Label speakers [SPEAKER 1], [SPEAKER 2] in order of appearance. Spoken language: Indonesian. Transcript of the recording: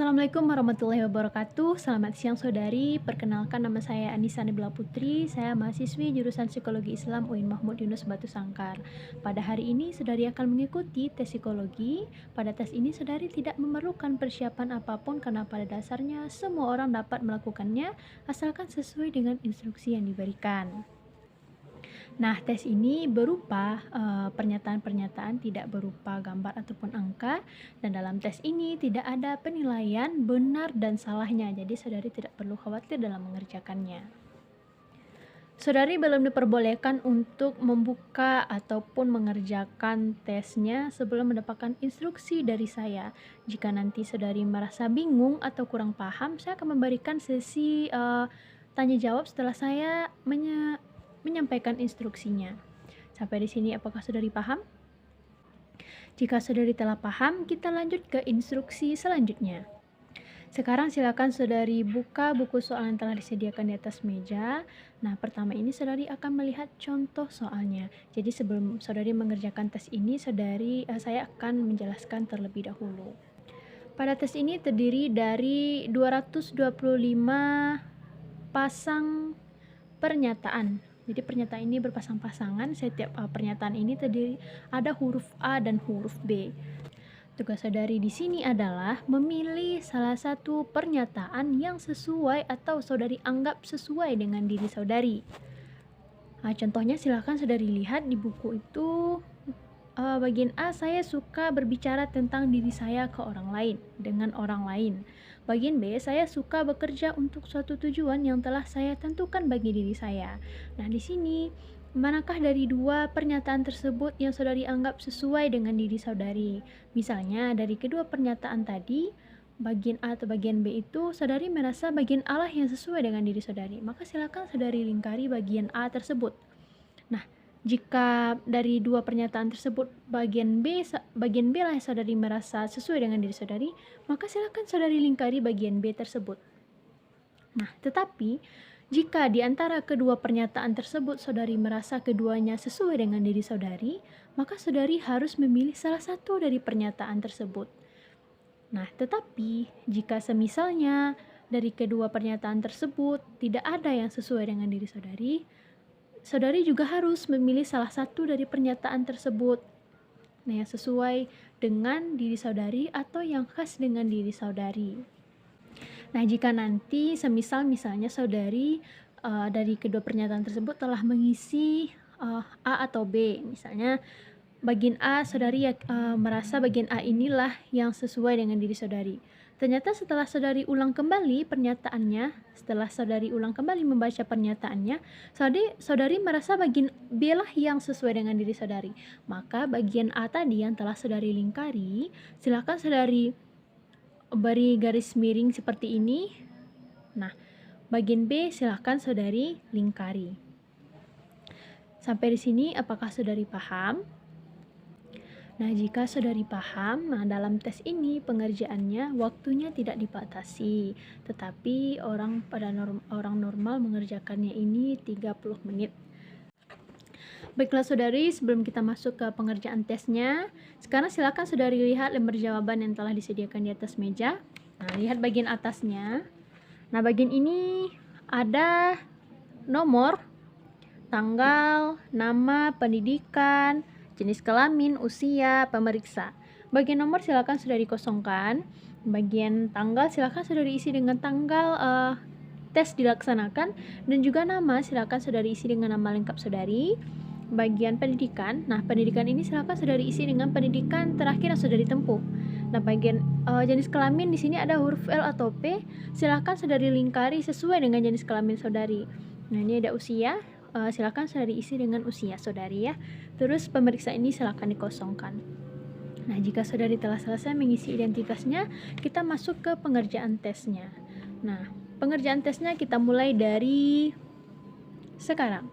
[SPEAKER 1] Assalamualaikum warahmatullahi wabarakatuh. Selamat siang saudari. Perkenalkan nama saya Anissa Nabila Putri. Saya mahasiswi jurusan Psikologi Islam UIN Mahmud Yunus Batu Sangkar. Pada hari ini saudari akan mengikuti tes psikologi. Pada tes ini saudari tidak memerlukan persiapan apapun karena pada dasarnya semua orang dapat melakukannya asalkan sesuai dengan instruksi yang diberikan. Nah, tes ini berupa pernyataan-pernyataan, tidak berupa gambar ataupun angka, dan dalam tes ini tidak ada penilaian benar dan salahnya, jadi saudari tidak perlu khawatir dalam mengerjakannya. Saudari belum diperbolehkan untuk membuka ataupun mengerjakan tesnya sebelum mendapatkan instruksi dari saya. Jika nanti saudari merasa bingung atau kurang paham, saya akan memberikan sesi tanya jawab setelah saya menyampaikan instruksinya. Sampai di sini apakah saudari paham? Jika saudari telah paham, kita lanjut ke instruksi selanjutnya. Sekarang silakan saudari buka buku soal yang telah disediakan di atas meja. Nah, pertama ini saudari akan melihat contoh soalnya. Jadi sebelum saudari mengerjakan tes ini, saya akan menjelaskan terlebih dahulu. Pada tes ini terdiri dari 225 pasang pernyataan. Jadi pernyataan ini berpasang-pasangan. Setiap pernyataan ini terdiri ada huruf A dan huruf B. Tugas saudari di sini adalah memilih salah satu pernyataan yang sesuai atau saudari anggap sesuai dengan diri saudari. Nah, contohnya silahkan saudari lihat di buku itu. Bagian A, saya suka berbicara tentang diri saya ke orang lain, dengan orang lain. Bagian B, saya suka bekerja untuk suatu tujuan yang telah saya tentukan bagi diri saya. Nah, di sini, manakah dari dua pernyataan tersebut yang saudari anggap sesuai dengan diri saudari? Misalnya, dari kedua pernyataan tadi, bagian A atau bagian B itu, saudari merasa bagian A lah yang sesuai dengan diri saudari. Maka silakan saudari lingkari bagian A tersebut. Nah, jika dari dua pernyataan tersebut bagian B lah yang saudari merasa sesuai dengan diri saudari, maka silakan saudari lingkari bagian B tersebut. Nah, tetapi jika di antara kedua pernyataan tersebut saudari merasa keduanya sesuai dengan diri saudari, maka saudari harus memilih salah satu dari pernyataan tersebut. Nah, tetapi jika semisalnya dari kedua pernyataan tersebut tidak ada yang sesuai dengan diri saudari, saudari juga harus memilih salah satu dari pernyataan tersebut. Nah, yang sesuai dengan diri saudari atau yang khas dengan diri saudari. Nah, jika nanti misalnya saudari dari kedua pernyataan tersebut telah mengisi A atau B, misalnya bagian A saudari merasa bagian A inilah yang sesuai dengan diri saudari. Ternyata setelah saudari ulang kembali pernyataannya, setelah saudari ulang kembali membaca pernyataannya, saudari merasa bagian B lah yang sesuai dengan diri saudari. Maka bagian A tadi yang telah saudari lingkari, silakan saudari beri garis miring seperti ini. Nah, bagian B silakan saudari lingkari. Sampai di sini apakah saudari paham? Nah, jika saudari paham, dalam tes ini pengerjaannya waktunya tidak dibatasi, tetapi orang normal mengerjakannya ini 30 menit. Baiklah saudari, sebelum kita masuk ke pengerjaan tesnya, sekarang silakan saudari lihat lembar jawaban yang telah disediakan di atas meja. Nah, lihat bagian atasnya. Nah, bagian ini ada nomor, tanggal, nama, pendidikan, jenis kelamin, usia, pemeriksa. Bagian nomor silakan sudah dikosongkan. Bagian tanggal silakan sudah diisi dengan tanggal tes dilaksanakan, dan juga nama silakan sudah diisi dengan nama lengkap saudari. Bagian pendidikan, nah pendidikan ini silakan sudah diisi dengan pendidikan terakhir yang sudah ditempuh. Nah, bagian jenis kelamin di sini ada huruf L atau P, silakan saudari lingkari sesuai dengan jenis kelamin saudari. Nah, ini ada usia. Silakan sudah diisi dengan usia saudari ya. Terus pemeriksa ini silakan dikosongkan. Nah, jika saudari telah selesai mengisi identitasnya, kita masuk ke pengerjaan tesnya. Nah, pengerjaan tesnya kita mulai dari sekarang.